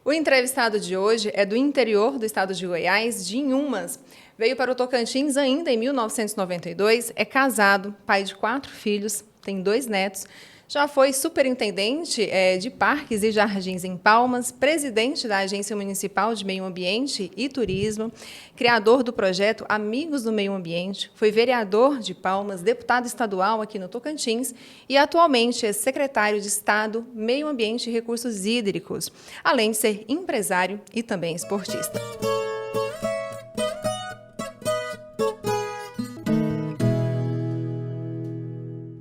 O entrevistado de hoje é do interior do estado de Goiás, de Inhumas. Veio para o Tocantins ainda em 1992, é casado, pai de 4 filhos, tem 2 netos. Já foi superintendente de parques e jardins em Palmas, presidente da Agência Municipal de Meio Ambiente e Turismo, criador do projeto Amigos do Meio Ambiente, foi vereador de Palmas, deputado estadual aqui no Tocantins e atualmente é secretário de Estado, Meio Ambiente e Recursos Hídricos, além de ser empresário e também esportista.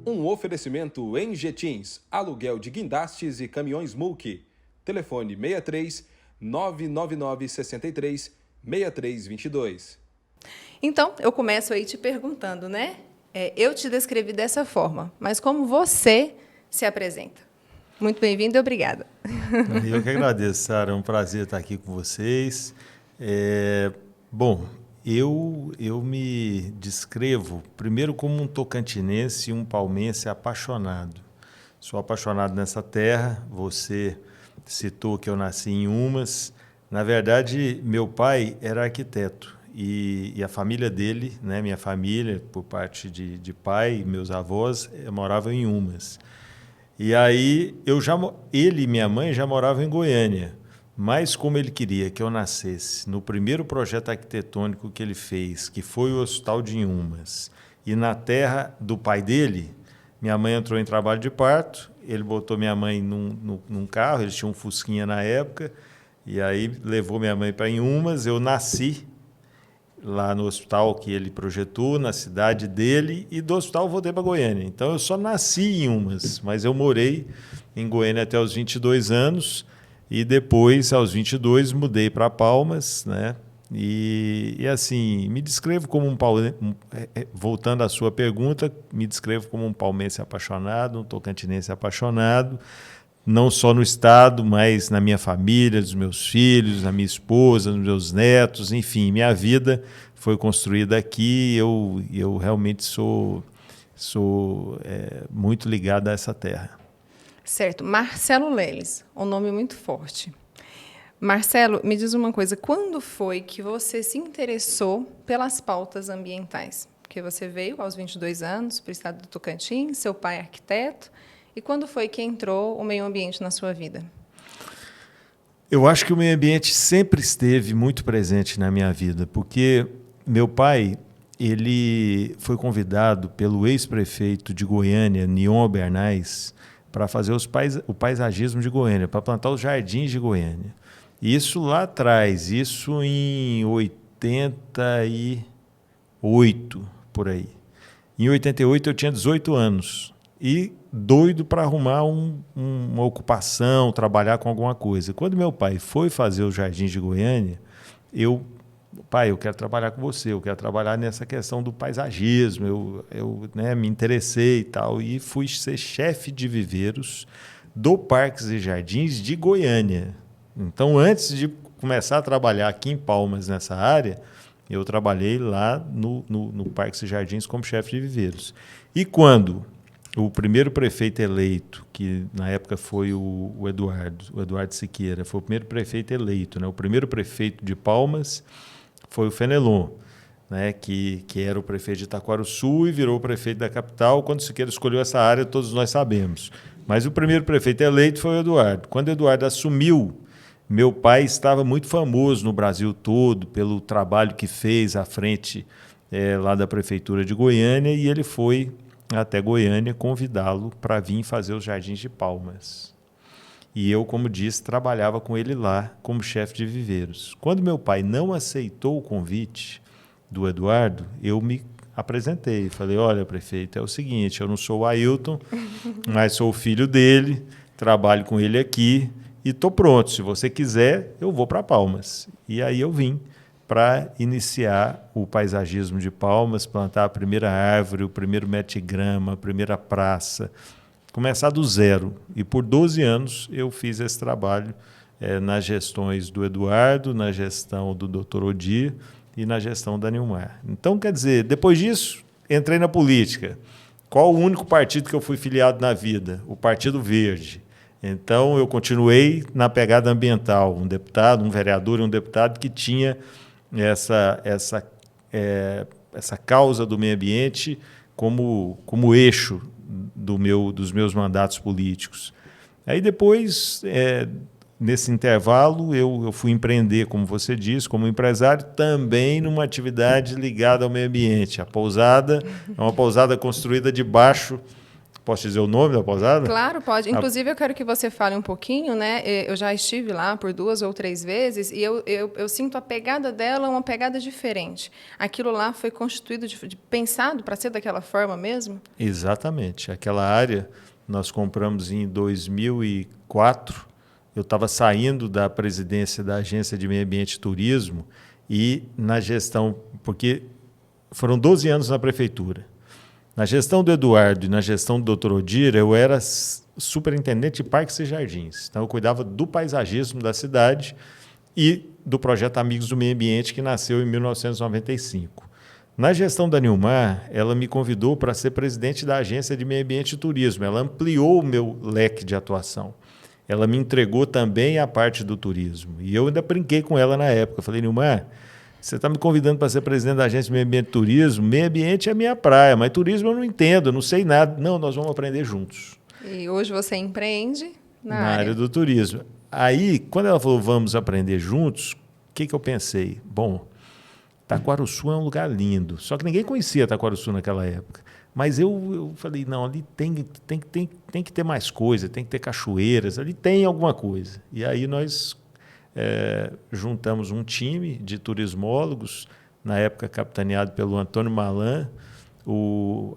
Um oferecimento em Getins, aluguel de guindastes e caminhões Mulk. Telefone 63 999 63 6322. Então, eu começo aí te perguntando, né? Eu te descrevi dessa forma, mas como você se apresenta? Muito bem-vindo e obrigada. Eu que agradeço, Sara. É um prazer estar aqui com vocês. Bom, eu me descrevo primeiro como um tocantinense e um palmense apaixonado. Sou apaixonado nessa terra. Você citou que eu nasci em Umas. Na verdade, meu pai era arquiteto e a família dele, né, minha família, por parte de pai, meus avós, moravam em Umas. E aí ele e minha mãe já moravam em Goiânia. Mas como ele queria que eu nascesse no primeiro projeto arquitetônico que ele fez, que foi o Hospital de Inhumas, e na terra do pai dele, minha mãe entrou em trabalho de parto, ele botou minha mãe num carro, ele tinha um Fusquinha na época, e aí levou minha mãe para Inhumas, eu nasci lá no hospital que ele projetou, na cidade dele, e do hospital eu voltei para Goiânia. Então eu só nasci em Inhumas, mas eu morei em Goiânia até os 22 anos, e depois, aos 22, mudei para Palmas, né? E assim, me descrevo como um palmense, voltando à sua pergunta, me descrevo como um palmense apaixonado, um tocantinense apaixonado, não só no estado, mas na minha família, nos meus filhos, na minha esposa, nos meus netos, enfim, minha vida foi construída aqui e eu realmente sou muito ligado a essa terra. Certo. Marcelo Leles, um nome muito forte. Marcelo, me diz uma coisa, quando foi que você se interessou pelas pautas ambientais? Porque você veio aos 22 anos para o estado do Tocantins, seu pai é arquiteto, e quando foi que entrou o meio ambiente na sua vida? Eu acho que o meio ambiente sempre esteve muito presente na minha vida, porque meu pai, ele foi convidado pelo ex-prefeito de Goiânia, Nion Albernaz, para fazer o paisagismo de Goiânia, para plantar os jardins de Goiânia. Isso lá atrás, isso em 88, por aí. Em 88 eu tinha 18 anos e doido para arrumar uma ocupação, trabalhar com alguma coisa. Quando meu pai foi fazer os jardins de Goiânia, pai, eu quero trabalhar com você, eu quero trabalhar nessa questão do paisagismo, eu me interessei e tal, e fui ser chefe de viveiros do Parques e Jardins de Goiânia. Então, antes de começar a trabalhar aqui em Palmas, nessa área, eu trabalhei lá no Parques e Jardins como chefe de viveiros. E quando o primeiro prefeito eleito, que na época foi o Eduardo Siqueira, foi o primeiro prefeito eleito, né? O primeiro prefeito de Palmas foi o Fenelon, né, que era o prefeito de Itaquaruçu e virou o prefeito da capital. Quando o Siqueira escolheu essa área, todos nós sabemos. Mas o primeiro prefeito eleito foi o Eduardo. Quando o Eduardo assumiu, meu pai estava muito famoso no Brasil todo pelo trabalho que fez à frente lá da prefeitura de Goiânia, e ele foi até Goiânia convidá-lo para vir fazer os Jardins de Palmas. E eu, como disse, trabalhava com ele lá como chefe de viveiros. Quando meu pai não aceitou o convite do Eduardo, eu me apresentei. Falei, olha, prefeito, é o seguinte, eu não sou o Ailton, mas sou o filho dele, trabalho com ele aqui e estou pronto. Se você quiser, eu vou para Palmas. E aí eu vim para iniciar o paisagismo de Palmas, plantar a primeira árvore, o primeiro metro de grama, a primeira praça, começar do zero. E por 12 anos eu fiz esse trabalho nas gestões do Eduardo, na gestão do Dr. Odir e na gestão da Nilmar. Então, quer dizer, depois disso, entrei na política. Qual o único partido que eu fui filiado na vida? O Partido Verde. Então, eu continuei na pegada ambiental, um vereador e um deputado que tinha essa causa do meio ambiente como eixo dos meus mandatos políticos. Aí depois, nesse intervalo, eu fui empreender, como você disse, como empresário, também numa atividade ligada ao meio ambiente. A pousada é uma pousada construída debaixo. Posso dizer o nome da pousada? Claro, pode. Inclusive, eu quero que você fale um pouquinho, né? Eu já estive lá por 2 ou 3 vezes e eu sinto a pegada dela uma pegada diferente. Aquilo lá foi constituído, pensado para ser daquela forma mesmo? Exatamente. Aquela área nós compramos em 2004. Eu estava saindo da presidência da Agência de Meio Ambiente e Turismo e na gestão, porque foram 12 anos na prefeitura. Na gestão do Eduardo e na gestão do Dr. Odir, eu era superintendente de parques e jardins. Então, eu cuidava do paisagismo da cidade e do projeto Amigos do Meio Ambiente, que nasceu em 1995. Na gestão da Nilmar, ela me convidou para ser presidente da Agência de Meio Ambiente e Turismo. Ela ampliou o meu leque de atuação. Ela me entregou também a parte do turismo. E eu ainda brinquei com ela na época. Eu falei, Nilmar, você está me convidando para ser presidente da Agência de Meio Ambiente e Turismo? Meio ambiente é a minha praia, mas turismo eu não entendo, eu não sei nada. Não, nós vamos aprender juntos. E hoje você empreende na área do turismo. Aí, quando ela falou, vamos aprender juntos, o que eu pensei? Bom, Taquarussu é um lugar lindo, só que ninguém conhecia Taquarussu naquela época. Mas eu falei, não, ali tem que ter mais coisa, tem que ter cachoeiras, ali tem alguma coisa. E aí nós juntamos um time de turismólogos, na época capitaneado pelo Antônio Malan.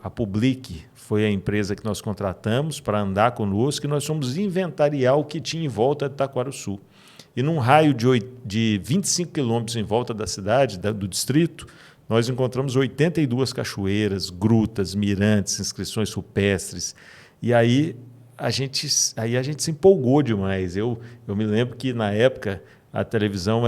A Public foi a empresa que nós contratamos para andar conosco, e nós fomos inventariar o que tinha em volta de Taquarussu. E num raio de 25 quilômetros em volta da cidade, do distrito, nós encontramos 82 cachoeiras, grutas, mirantes, inscrições rupestres. E aí a gente se empolgou demais. Eu me lembro que, na época, a televisão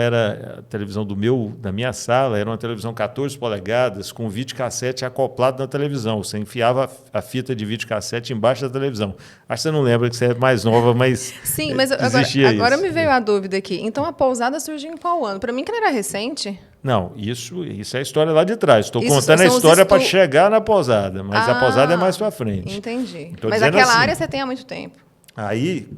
da minha sala era uma televisão 14 polegadas com videocassete acoplado na televisão. Você enfiava a fita de videocassete embaixo da televisão. Acho que você não lembra, que você é mais nova, mas sim, mas agora me veio a dúvida aqui. Então, a pousada surgiu em qual ano? Para mim, que ela era recente. Não, isso é a história lá de trás. Estou contando a história para chegar na pousada, mas a pousada é mais para frente. Entendi. Mas aquela área você tem há muito tempo. Aí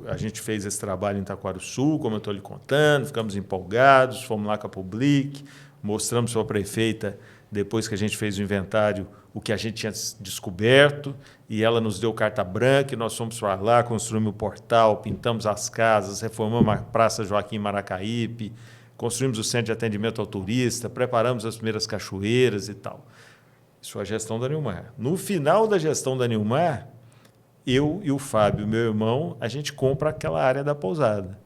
a gente fez esse trabalho em Taquarussu, como eu estou lhe contando, ficamos empolgados, fomos lá com a Public, mostramos para a prefeita, depois que a gente fez o inventário, o que a gente tinha descoberto, e ela nos deu carta branca, e nós fomos para lá, construímos o portal, pintamos as casas, reformamos a Praça Joaquim Maracaípe, construímos o centro de atendimento ao turista, preparamos as primeiras cachoeiras e tal. Isso foi a gestão da Nilmar. No final da gestão da Nilmar, eu e o Fábio, meu irmão, a gente compra aquela área da pousada.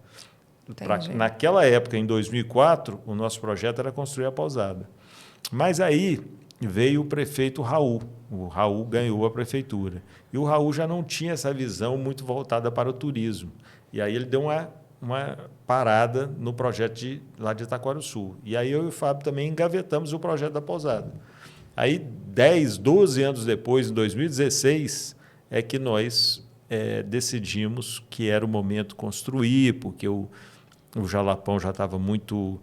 Naquela época, em 2004, o nosso projeto era construir a pousada. Mas aí veio o prefeito Raul. O Raul ganhou a prefeitura. E o Raul já não tinha essa visão muito voltada para o turismo. E aí ele deu uma parada no projeto lá de Taquarussu. E aí eu e o Fábio também engavetamos o projeto da pousada. Aí, 10, 12 anos depois, em 2016, é que nós decidimos que era o momento construir, porque o Jalapão já estava muito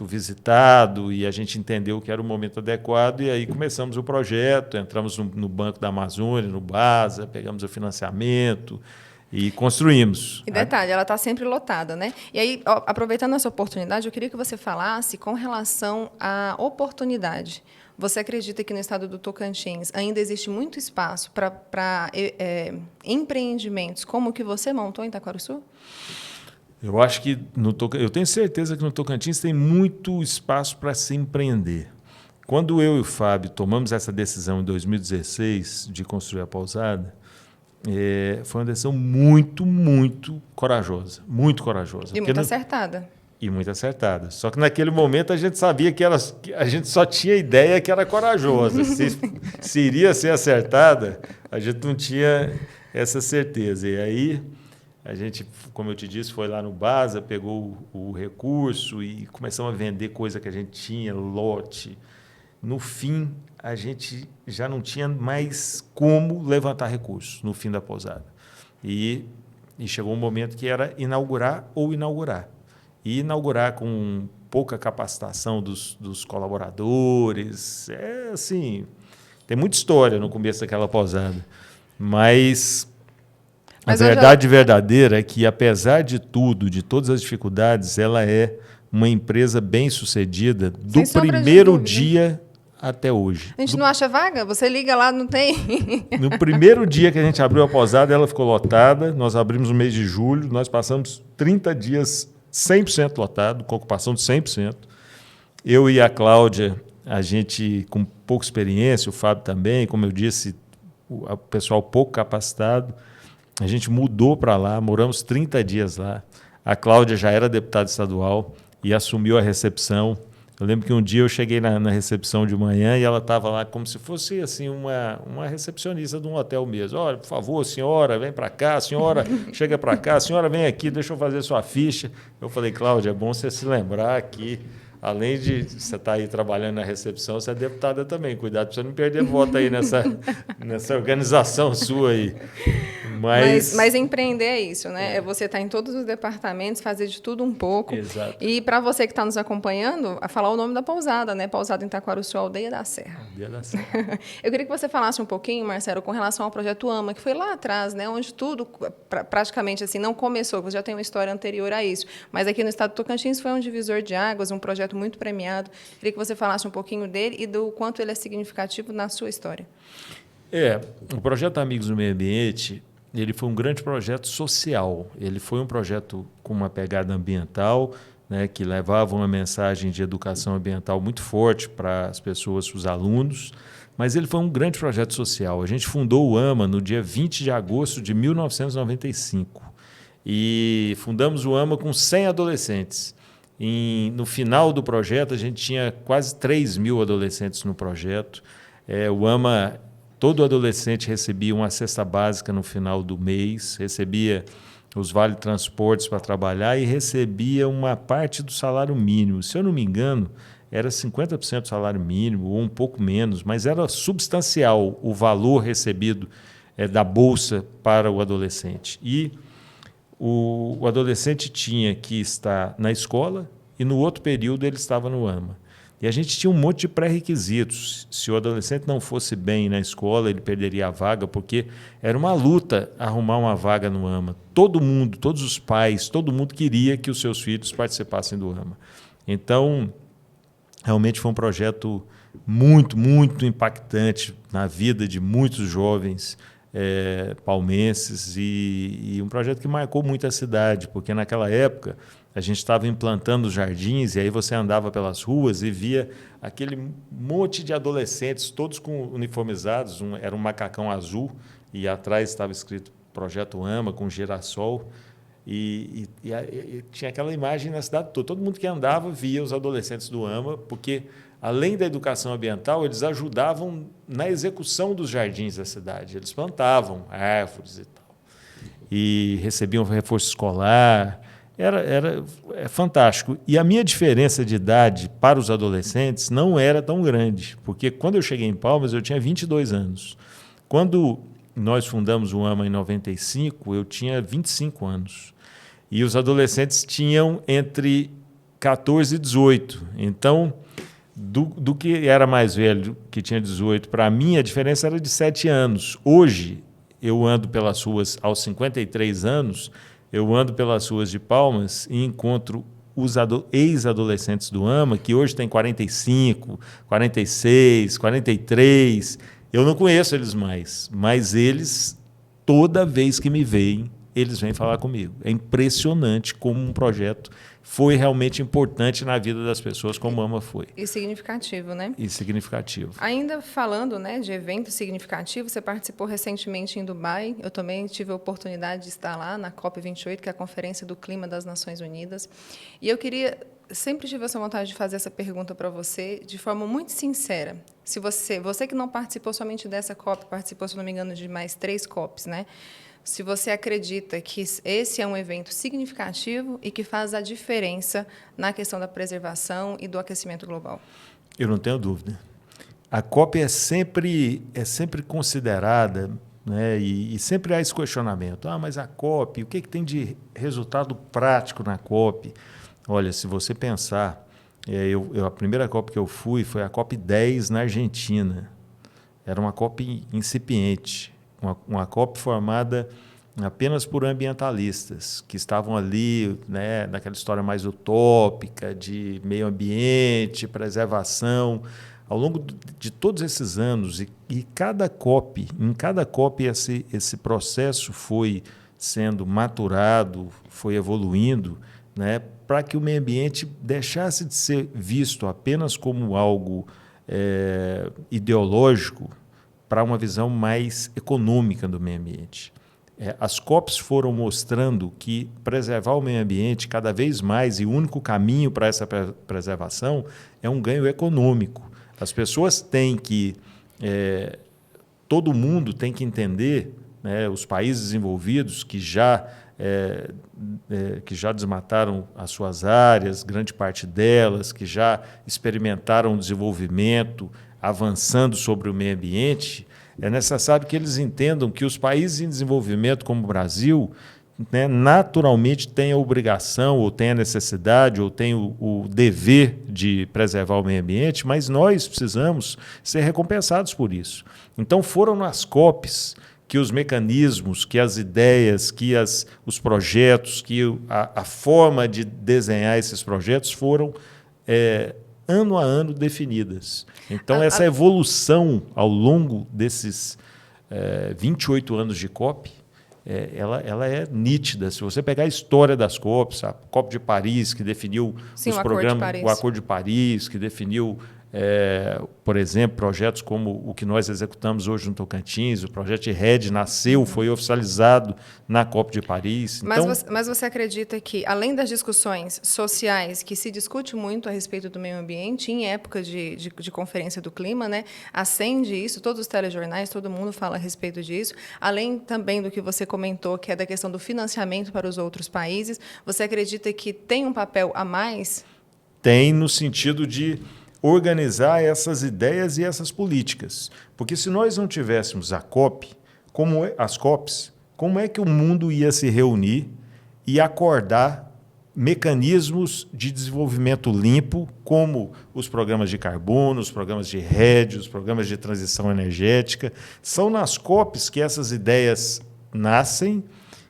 visitado, e a gente entendeu que era o momento adequado, e aí começamos o projeto, entramos no Banco da Amazônia, no BASA, pegamos o financiamento e construímos. E detalhe, ela está sempre lotada, né? E aí, aproveitando essa oportunidade, eu queria que você falasse com relação à oportunidade. Você acredita que no estado do Tocantins ainda existe muito espaço para empreendimentos como o que você montou em Taquarussu? Eu acho que eu tenho certeza que no Tocantins tem muito espaço para se empreender. Quando eu e o Fábio tomamos essa decisão em 2016 de construir a pousada, foi uma decisão muito, muito corajosa. Muito corajosa. E muito acertada. E muito acertada. Só que naquele momento a gente sabia que a gente só tinha ideia que era corajosa. Se iria ser acertada, a gente não tinha essa certeza. E aí a gente, como eu te disse, foi lá no BASA, pegou o recurso e começamos a vender coisa que a gente tinha, lote. No fim, a gente já não tinha mais como levantar recursos no fim da pousada. E chegou um momento que era inaugurar ou inaugurar. E inaugurar com pouca capacitação dos colaboradores. Assim, tem muita história no começo daquela pousada. Mas a verdade verdadeira é que, apesar de tudo, de todas as dificuldades, ela é uma empresa bem-sucedida do primeiro dia até hoje. A gente não acha vaga? Você liga lá, não tem? No primeiro dia que a gente abriu a pousada, ela ficou lotada. Nós abrimos no mês de julho. Nós passamos 30 dias 100% lotado, com ocupação de 100%. Eu e a Cláudia, a gente com pouca experiência, o Fábio também, como eu disse, o pessoal pouco capacitado. A gente mudou para lá, moramos 30 dias lá. A Cláudia já era deputada estadual e assumiu a recepção. Eu lembro que um dia eu cheguei na recepção de manhã e ela estava lá como se fosse assim uma recepcionista de um hotel mesmo. Olha, por favor, senhora, vem para cá, senhora, chega para cá, senhora, vem aqui, deixa eu fazer sua ficha. Eu falei, Cláudia, é bom você se lembrar que, além de você estar aí trabalhando na recepção, você é deputada também. Cuidado para você não perder voto aí nessa organização sua aí. Mas empreender é isso, né? É você estar em todos os departamentos, fazer de tudo um pouco. Exato. E para você que está nos acompanhando, a falar o nome da pousada, né? Pousada em Taquarussu, Aldeia da Serra. Aldeia da Serra. Eu queria que você falasse um pouquinho, Marcelo, com relação ao projeto AMA, que foi lá atrás, né? Onde tudo praticamente assim não começou, você já tem uma história anterior a isso. Mas aqui no estado do Tocantins foi um divisor de águas, um projeto muito premiado. Eu queria que você falasse um pouquinho dele e do quanto ele é significativo na sua história. O projeto Amigos do Meio Ambiente, ele foi um grande projeto social. Ele foi um projeto com uma pegada ambiental, né, que levava uma mensagem de educação ambiental muito forte para as pessoas, os alunos, mas ele foi um grande projeto social. A gente fundou o AMA no dia 20 de agosto de 1995 e fundamos o AMA com 100 adolescentes. No final do projeto, a gente tinha quase 3.000 adolescentes no projeto. O AMA... Todo adolescente recebia uma cesta básica no final do mês, recebia os vale-transportes para trabalhar e recebia uma parte do salário mínimo. Se eu não me engano, era 50% do salário mínimo ou um pouco menos, mas era substancial o valor recebido da bolsa para o adolescente. E o adolescente tinha que estar na escola e, no outro período, ele estava no AMA. E a gente tinha um monte de pré-requisitos. Se o adolescente não fosse bem na escola, ele perderia a vaga, porque era uma luta arrumar uma vaga no AMA. Todo mundo, todos os pais, todo mundo queria que os seus filhos participassem do AMA. Então, realmente foi um projeto muito, muito impactante na vida de muitos jovens palmenses e um projeto que marcou muito a cidade, porque naquela época a gente estava implantando os jardins e aí você andava pelas ruas e via aquele monte de adolescentes, todos uniformizados, era um macacão azul e atrás estava escrito Projeto AMA com girassol e tinha aquela imagem na cidade toda. Todo mundo que andava via os adolescentes do AMA, porque além da educação ambiental, eles ajudavam na execução dos jardins da cidade. Eles plantavam árvores e tal. E recebiam reforço escolar. Era fantástico. E a minha diferença de idade para os adolescentes não era tão grande, porque quando eu cheguei em Palmas, eu tinha 22 anos. Quando nós fundamos o AMA em 95, eu tinha 25 anos. E os adolescentes tinham entre 14 e 18. Então, do que era mais velho, que tinha 18, para mim a diferença era de 7 anos. Hoje, eu ando pelas ruas aos 53 anos, eu ando pelas ruas de Palmas e encontro os ex-adolescentes do AMA, que hoje têm 45, 46, 43. Eu não conheço eles mais, mas eles, toda vez que me veem, eles vêm falar comigo. É impressionante como um projeto foi realmente importante na vida das pessoas, como o AMA foi. E significativo, né? E significativo. Ainda falando, né, de evento significativo, você participou recentemente em Dubai. Eu também tive a oportunidade de estar lá na COP28, que é a Conferência do Clima das Nações Unidas. E eu queria, sempre tive essa vontade de fazer essa pergunta para você, de forma muito sincera. Se você que não participou somente dessa COP, participou, se não me engano, de mais 3 COPs, né? Se você acredita que esse é um evento significativo e que faz a diferença na questão da preservação e do aquecimento global. Eu não tenho dúvida. A COP é sempre considerada, né? E sempre há esse questionamento. Mas a COP, o que tem de resultado prático na COP? Olha, se você pensar, a primeira COP que eu fui foi a COP 10 na Argentina. Era uma COP incipiente, uma COP formada apenas por ambientalistas, que estavam ali, né, naquela história mais utópica de meio ambiente, preservação. Ao longo de todos esses anos, em cada COP esse processo foi sendo maturado, foi evoluindo, né, para que o meio ambiente deixasse de ser visto apenas como algo ideológico para uma visão mais econômica do meio ambiente. As COPs foram mostrando que preservar o meio ambiente cada vez mais, e o único caminho para essa preservação é um ganho econômico. As pessoas têm que... todo mundo tem que entender, né, os países desenvolvidos que já desmataram as suas áreas, grande parte delas, que já experimentaram o desenvolvimento, avançando sobre o meio ambiente, é necessário que eles entendam que os países em desenvolvimento, como o Brasil, né, naturalmente têm a obrigação, ou têm a necessidade, ou têm o dever de preservar o meio ambiente, mas nós precisamos ser recompensados por isso. Então, foram nas COPs que os mecanismos, que as ideias, que os projetos, que a forma de desenhar esses projetos foram ano a ano definidas. Então, essa evolução ao longo desses 28 anos de COP, ela é nítida. Se você pegar a história das COPs, a COP de Paris, que definiu os programas, o Acordo de Paris, que definiu, por exemplo, projetos como o que nós executamos hoje no Tocantins, o projeto de REDD nasceu, foi oficializado na COP de Paris. Mas você acredita que, além das discussões sociais, que se discute muito a respeito do meio ambiente, em época de Conferência do Clima, né, acende isso, todos os telejornais, todo mundo fala a respeito disso, além também do que você comentou, que é da questão do financiamento para os outros países, você acredita que tem um papel a mais? Tem, no sentido de organizar essas ideias e essas políticas. Porque se nós não tivéssemos a COP, as COPs, como é que o mundo ia se reunir e acordar mecanismos de desenvolvimento limpo, como os programas de carbono, os programas de REDD, os programas de transição energética? São nas COPs que essas ideias nascem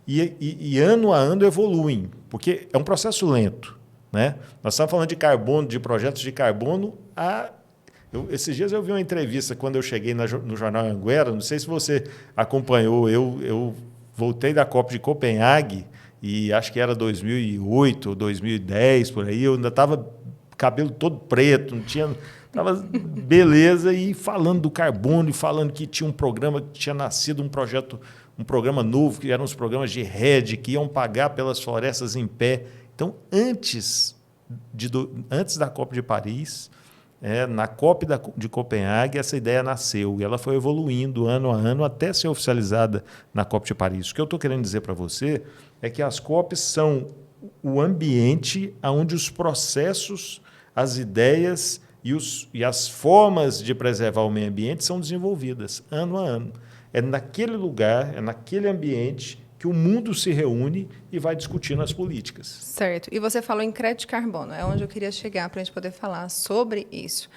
e ano a ano evoluem, porque é um processo lento, né? Nós estamos falando de carbono, de projetos de carbono. Esses dias eu vi uma entrevista quando eu cheguei no Jornal Anhanguera, não sei se você acompanhou, eu voltei da COP de Copenhague, e acho que era 2008 ou 2010, por aí, eu ainda estava cabelo todo preto, não tinha... Estava beleza, e falando do carbono, e falando que tinha um programa, que tinha nascido um programa novo, que eram os programas de REDD, que iam pagar pelas florestas em pé. Então, antes da COP de Paris, na COP de Copenhague, essa ideia nasceu e ela foi evoluindo ano a ano até ser oficializada na COP de Paris. O que eu estou querendo dizer para você é que as COPs são o ambiente onde os processos, as ideias e as formas de preservar o meio ambiente são desenvolvidas ano a ano. É naquele lugar, é naquele ambiente que o mundo se reúne e vai discutindo as políticas. Certo. E você falou em crédito de carbono, é onde eu queria chegar para a gente poder falar sobre isso.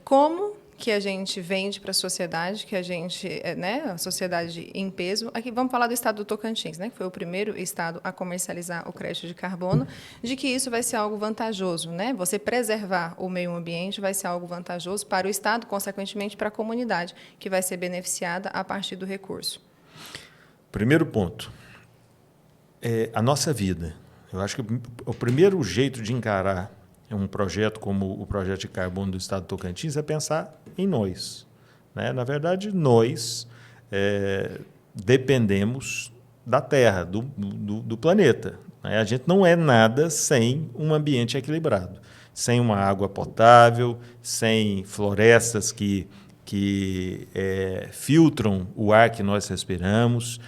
Como que a gente vende para a sociedade, que a gente, a sociedade em peso. Aqui vamos falar do estado do Tocantins, né, que foi o primeiro estado a comercializar o crédito de carbono, de que isso vai ser algo vantajoso, né? Você preservar o meio ambiente vai ser algo vantajoso para o estado, consequentemente para a comunidade, que vai ser beneficiada a partir do recurso. Primeiro ponto, a nossa vida. Eu acho que o primeiro jeito de encarar um projeto como o projeto de carbono do estado do Tocantins é pensar em nós, né? Na verdade, nós dependemos da Terra, do planeta, né? A gente não é nada sem um ambiente equilibrado, sem uma água potável, sem florestas que filtram o ar que nós respiramos.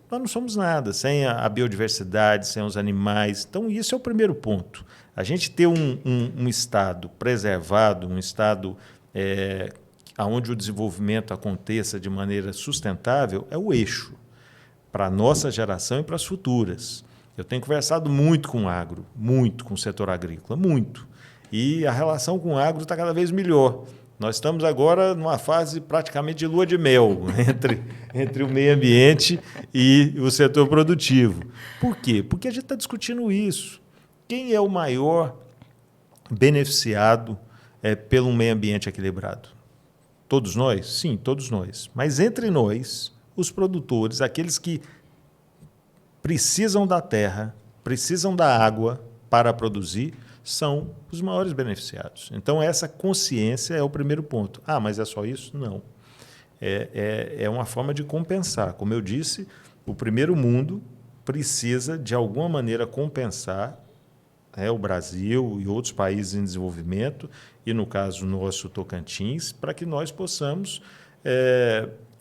Nós não somos nada sem a biodiversidade, sem os animais. Então, isso é o primeiro ponto. A gente ter um estado preservado, um estado aonde o desenvolvimento aconteça de maneira sustentável é o eixo para a nossa geração e para as futuras. Eu tenho conversado muito com o agro, muito com o setor agrícola, muito. E a relação com o agro está cada vez melhor. Nós estamos agora numa fase praticamente de lua de mel entre o meio ambiente e o setor produtivo. Por quê? Porque a gente está discutindo isso. Quem é o maior beneficiado pelo meio ambiente equilibrado? Todos nós? Sim, todos nós. Mas entre nós, os produtores, aqueles que precisam da terra, precisam da água para produzir, são os maiores beneficiados. Então, essa consciência é o primeiro ponto. Ah, mas é só isso? Não. É uma forma de compensar. Como eu disse, o primeiro mundo precisa, de alguma maneira, compensar o Brasil e outros países em desenvolvimento, e, no caso nosso, Tocantins, para que nós possamos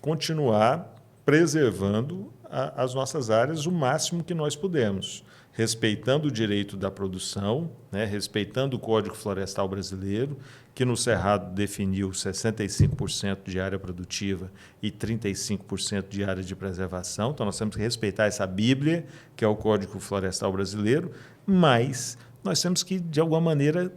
continuar preservando as nossas áreas o máximo que nós pudermos, respeitando o direito da produção, respeitando o Código Florestal Brasileiro, que no Cerrado definiu 65% de área produtiva e 35% de área de preservação. Então, nós temos que respeitar essa Bíblia, que é o Código Florestal Brasileiro, mas nós temos que, de alguma maneira,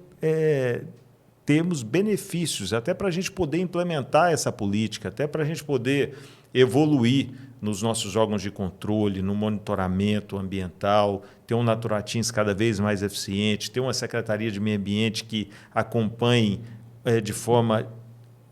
termos benefícios, até para a gente poder implementar essa política, até para a gente poder evoluir nos nossos órgãos de controle, no monitoramento ambiental, ter um Naturatins cada vez mais eficiente, ter uma Secretaria de Meio Ambiente que acompanhe de forma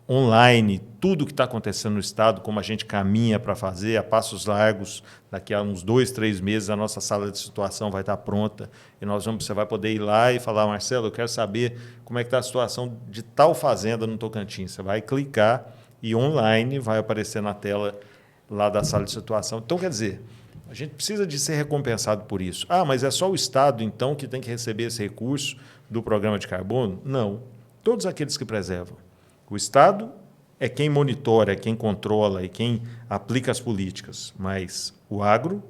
online tudo o que está acontecendo no Estado, como a gente caminha para fazer, a passos largos. Daqui a uns 2, 3 meses, a nossa sala de situação vai estar pronta e você vai poder ir lá e falar: Marcelo, eu quero saber como é que está a situação de tal fazenda no Tocantins. Você vai clicar e online vai aparecer na tela lá da sala de situação. Então, quer dizer, a gente precisa de ser recompensado por isso. Ah, mas é só o Estado, então, que tem que receber esse recurso do programa de carbono? Não. Todos aqueles que preservam. O Estado é quem monitora, é quem controla, é quem aplica as políticas, mas o agro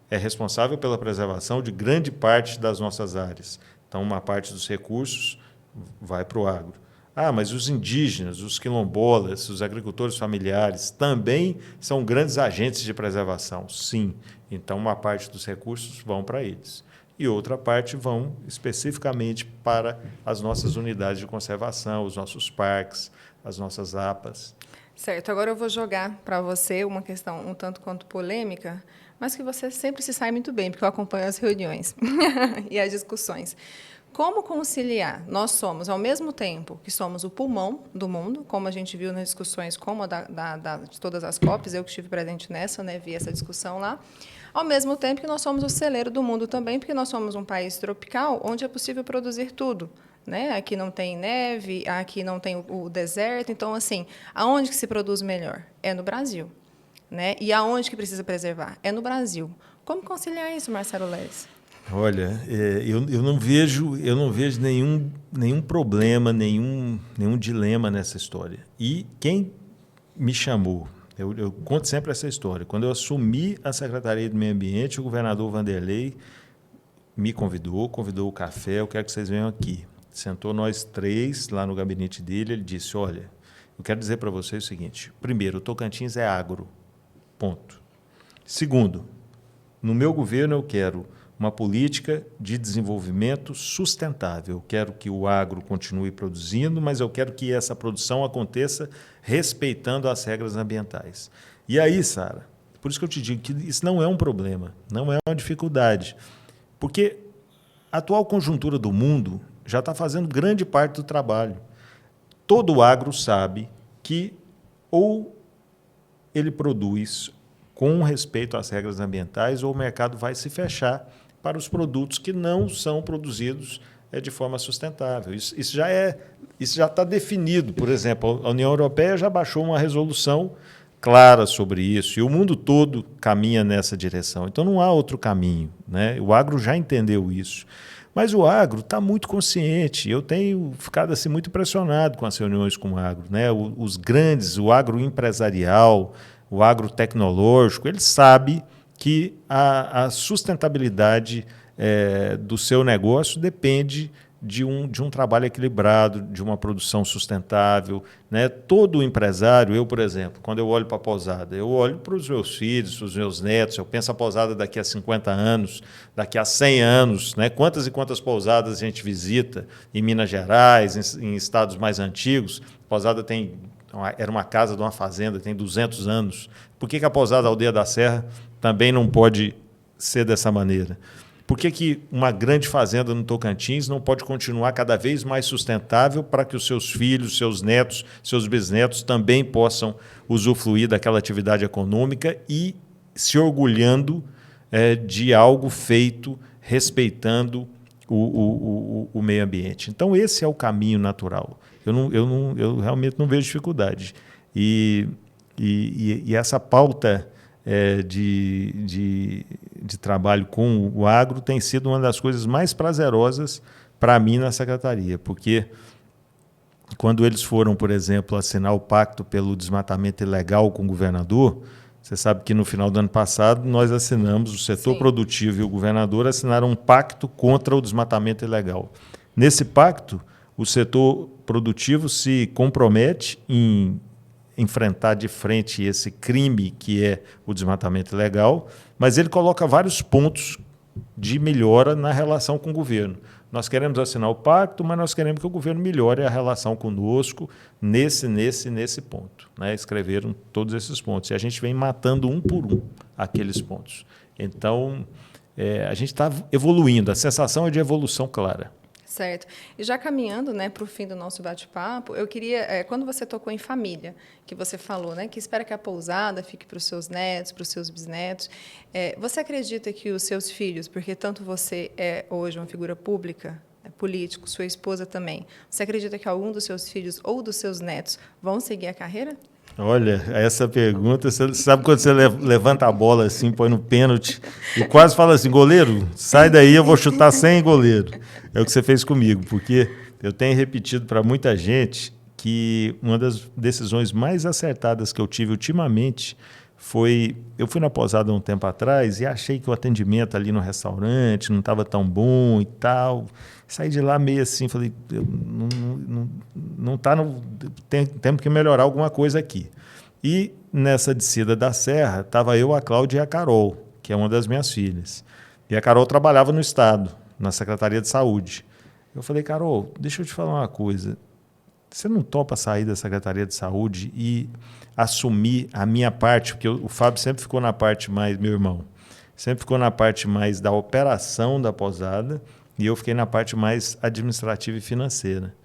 é responsável pela preservação de grande parte das nossas áreas. Então, uma parte dos recursos vai para o agro. Ah, mas os indígenas, os quilombolas, os agricultores familiares também são grandes agentes de preservação. Sim. Então, uma parte dos recursos vão para eles. E outra parte vão especificamente para as nossas unidades de conservação, os nossos parques, as nossas APAs. Certo. Agora eu vou jogar para você uma questão um tanto quanto polêmica, mas que você sempre se sai muito bem, porque eu acompanho as reuniões e as discussões. Como conciliar? Nós somos, ao mesmo tempo que somos o pulmão do mundo, como a gente viu nas discussões como de todas as COPs, eu que estive presente nessa, vi essa discussão lá, ao mesmo tempo que nós somos o celeiro do mundo também, porque nós somos um país tropical, onde é possível produzir tudo. Aqui não tem neve, aqui não tem o deserto, então, assim, aonde que se produz melhor? É no Brasil. E aonde que precisa preservar? É no Brasil. Como conciliar isso, Marcelo Leles? Olha, eu não vejo nenhum problema, nenhum dilema nessa história. E quem me chamou, eu conto sempre essa história, quando eu assumi a Secretaria do Meio Ambiente, o governador Vanderlei me convidou o café, eu quero que vocês venham aqui. Sentou nós 3 lá no gabinete dele, ele disse: olha, eu quero dizer para vocês o seguinte, primeiro, o Tocantins é agro, ponto. Segundo, no meu governo eu quero uma política de desenvolvimento sustentável. Eu quero que o agro continue produzindo, mas eu quero que essa produção aconteça respeitando as regras ambientais. E aí, Sara, por isso que eu te digo que isso não é um problema, não é uma dificuldade, porque a atual conjuntura do mundo já está fazendo grande parte do trabalho. Todo o agro sabe que ou ele produz com respeito às regras ambientais ou o mercado vai se fechar para os produtos que não são produzidos de forma sustentável. Isso já está definido. Por exemplo, a União Europeia já baixou uma resolução clara sobre isso e o mundo todo caminha nessa direção. Então, não há outro caminho. O agro já entendeu isso. Mas o agro está muito consciente. Eu tenho ficado assim, muito impressionado com as reuniões com o agro. Os grandes, o agro empresarial, o agro tecnológico, ele sabe que a sustentabilidade do seu negócio depende de um trabalho equilibrado, de uma produção sustentável, né? Todo empresário, eu, por exemplo, quando eu olho para a pousada, eu olho para os meus filhos, para os meus netos, eu penso a pousada daqui a 50 anos, daqui a 100 anos, né? Quantas e quantas pousadas a gente visita em Minas Gerais, em estados mais antigos. A pousada era uma casa de uma fazenda, tem 200 anos. Por que a pousada Aldeia da Serra também não pode ser dessa maneira? Por que uma grande fazenda no Tocantins não pode continuar cada vez mais sustentável para que os seus filhos, seus netos, seus bisnetos também possam usufruir daquela atividade econômica e se orgulhando de algo feito respeitando o meio ambiente? Então, esse é o caminho natural. Eu realmente não vejo dificuldade. E essa pauta de trabalho com o agro tem sido uma das coisas mais prazerosas para mim na secretaria, porque quando eles foram, por exemplo, assinar o pacto pelo desmatamento ilegal com o governador, você sabe que no final do ano passado nós assinamos, o setor Sim. produtivo e o governador assinaram um pacto contra o desmatamento ilegal. Nesse pacto, o setor produtivo se compromete em enfrentar de frente esse crime que é o desmatamento ilegal, mas ele coloca vários pontos de melhora na relação com o governo. Nós queremos assinar o pacto, mas nós queremos que o governo melhore a relação conosco nesse ponto, né? Escreveram todos esses pontos. E a gente vem matando um por um aqueles pontos. Então, a gente está evoluindo. A sensação é de evolução clara. Certo. E já caminhando, né, para o fim do nosso bate-papo, eu queria, quando você tocou em família, que você falou, né, que espera que a pousada fique para os seus netos, para os seus bisnetos, você acredita que os seus filhos, porque tanto você é hoje uma figura pública, político, sua esposa também, você acredita que algum dos seus filhos ou dos seus netos vão seguir a carreira? Olha, essa pergunta, você sabe quando você levanta a bola assim, põe no pênalti e quase fala assim, goleiro, sai daí, eu vou chutar sem goleiro. É o que você fez comigo, porque eu tenho repetido para muita gente que uma das decisões mais acertadas que eu tive ultimamente foi... Eu fui na pousada um tempo atrás e achei que o atendimento ali no restaurante não estava tão bom e tal. Saí de lá meio assim, falei, não tá temos que melhorar alguma coisa aqui. E nessa descida da serra, estava eu, a Cláudia e a Carol, que é uma das minhas filhas. E a Carol trabalhava no Estado, na Secretaria de Saúde. Eu falei, Carol, deixa eu te falar uma coisa. Você não topa sair da Secretaria de Saúde e assumir a minha parte? Porque o Fábio sempre ficou na parte mais, meu irmão, sempre ficou na parte mais da operação da pousada e eu fiquei na parte mais administrativa e financeira.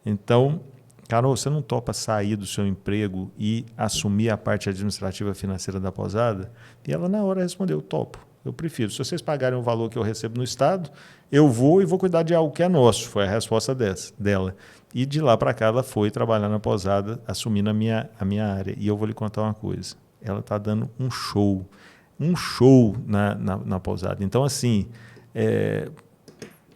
Então, Carol, você não topa sair do seu emprego e assumir a parte administrativa e financeira da pousada? E ela, na hora, respondeu, topo. Eu prefiro. Se vocês pagarem o valor que eu recebo no Estado, eu vou e vou cuidar de algo que é nosso. Foi a resposta dela. E de lá para cá, ela foi trabalhar na pousada, assumindo a minha área. E eu vou lhe contar uma coisa. Ela está dando um show na pousada. Então, assim,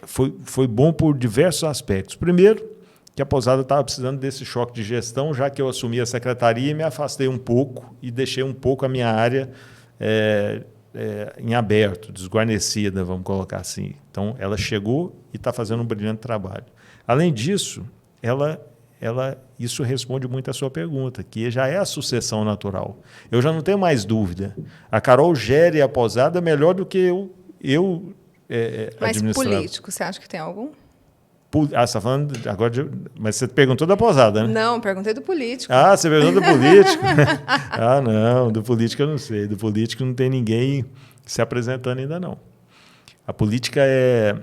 foi bom por diversos aspectos. Primeiro, que a pousada estava precisando desse choque de gestão, já que eu assumi a secretaria e me afastei um pouco e deixei um pouco a minha área em aberto, desguarnecida, vamos colocar assim. Então, ela chegou e está fazendo um brilhante trabalho. Além disso, isso responde muito à sua pergunta, que já é a sucessão natural. Eu já não tenho mais dúvida. A Carol gere a pousada melhor do que eu Mas administrava. político, você acha que tem algum? Você está falando agora mas você perguntou da pousada, né? Não, perguntei do político. Ah, você perguntou do político? Ah, não, do político eu não sei. Do político não tem ninguém se apresentando ainda, não. A política é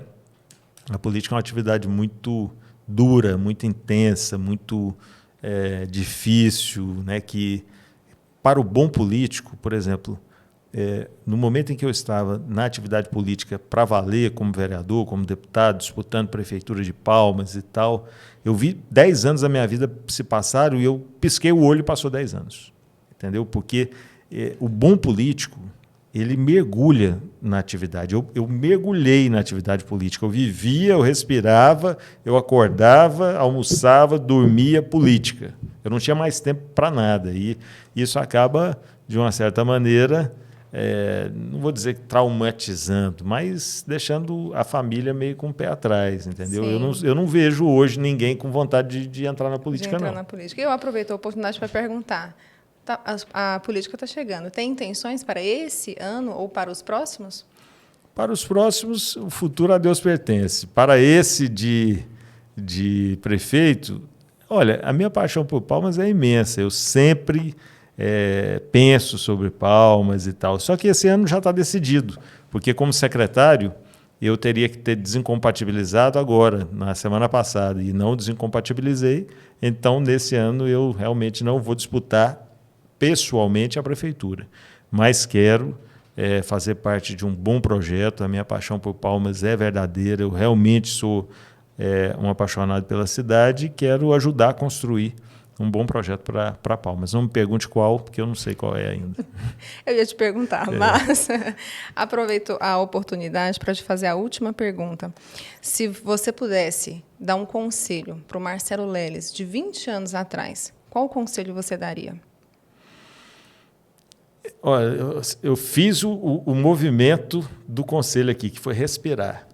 uma atividade muito dura, muito intensa, muito difícil, né? Que, para o bom político, por exemplo, no momento em que eu estava na atividade política para valer, como vereador, como deputado, disputando prefeitura de Palmas e tal, eu vi 10 anos da minha vida se passaram e eu pisquei o olho e passou 10 anos. Entendeu? Porque o bom político, ele mergulha na atividade. Eu mergulhei na atividade política. Eu vivia, eu respirava, eu acordava, almoçava, dormia política. Eu não tinha mais tempo para nada. E isso acaba, de uma certa maneira, não vou dizer que traumatizando, mas deixando a família meio com o pé atrás, entendeu? Eu não vejo hoje ninguém com vontade de entrar na política, de entrar não. Na política. Eu aproveito a oportunidade para perguntar. A política está chegando. Tem intenções para esse ano ou para os próximos? Para os próximos, o futuro a Deus pertence. Para esse de prefeito, olha, a minha paixão por Palmas é imensa. Eu sempre penso sobre Palmas e tal. Só que esse ano já está decidido, porque como secretário eu teria que ter desincompatibilizado agora, na semana passada, e não desincompatibilizei. Então, nesse ano, eu realmente não vou disputar pessoalmente a prefeitura, mas quero fazer parte de um bom projeto. A minha paixão por Palmas é verdadeira, eu realmente sou um apaixonado pela cidade e quero ajudar a construir um bom projeto para Palmas. Não me pergunte qual, porque eu não sei qual é ainda. Eu ia te perguntar, mas aproveito a oportunidade para te fazer a última pergunta. Se você pudesse dar um conselho para o Marcelo Leles de 20 anos atrás, qual conselho você daria? Olha, eu fiz o movimento do conselho aqui, que foi respirar.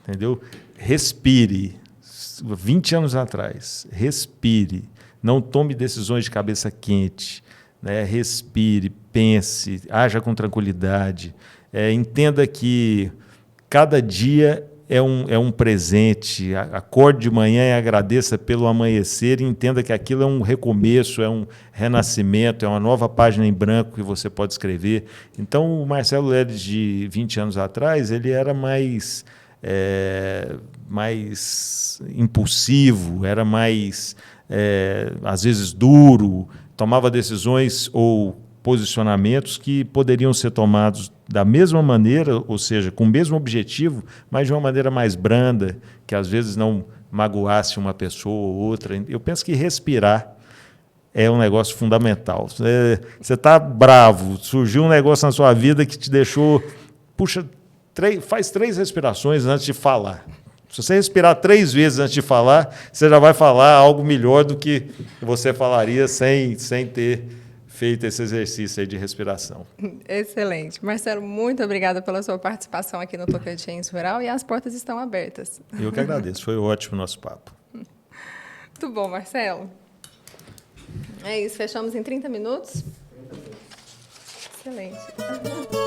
Entendeu? Respire. 20 anos atrás, respire. Não tome decisões de cabeça quente. Né? Respire, pense, haja com tranquilidade. Entenda que cada dia é um presente. Acorde de manhã e agradeça pelo amanhecer e entenda que aquilo é um recomeço, é um renascimento, é uma nova página em branco que você pode escrever. Então, o Marcelo Leles, de 20 anos atrás, ele era mais impulsivo, era mais, às vezes, duro, tomava decisões ou posicionamentos que poderiam ser tomados da mesma maneira, ou seja, com o mesmo objetivo, mas de uma maneira mais branda, que às vezes não magoasse uma pessoa ou outra. Eu penso que respirar é um negócio fundamental. Você está bravo, surgiu um negócio na sua vida que te deixou... Puxa, faz 3 respirações antes de falar. Se você respirar 3 vezes antes de falar, você já vai falar algo melhor do que você falaria sem ter feito esse exercício aí de respiração. Excelente. Marcelo, muito obrigada pela sua participação aqui no Tocantins Rural e as portas estão abertas. Eu que agradeço. Foi ótimo o nosso papo. Muito bom, Marcelo. É isso. Fechamos em 30 minutos? 30 minutos. Excelente.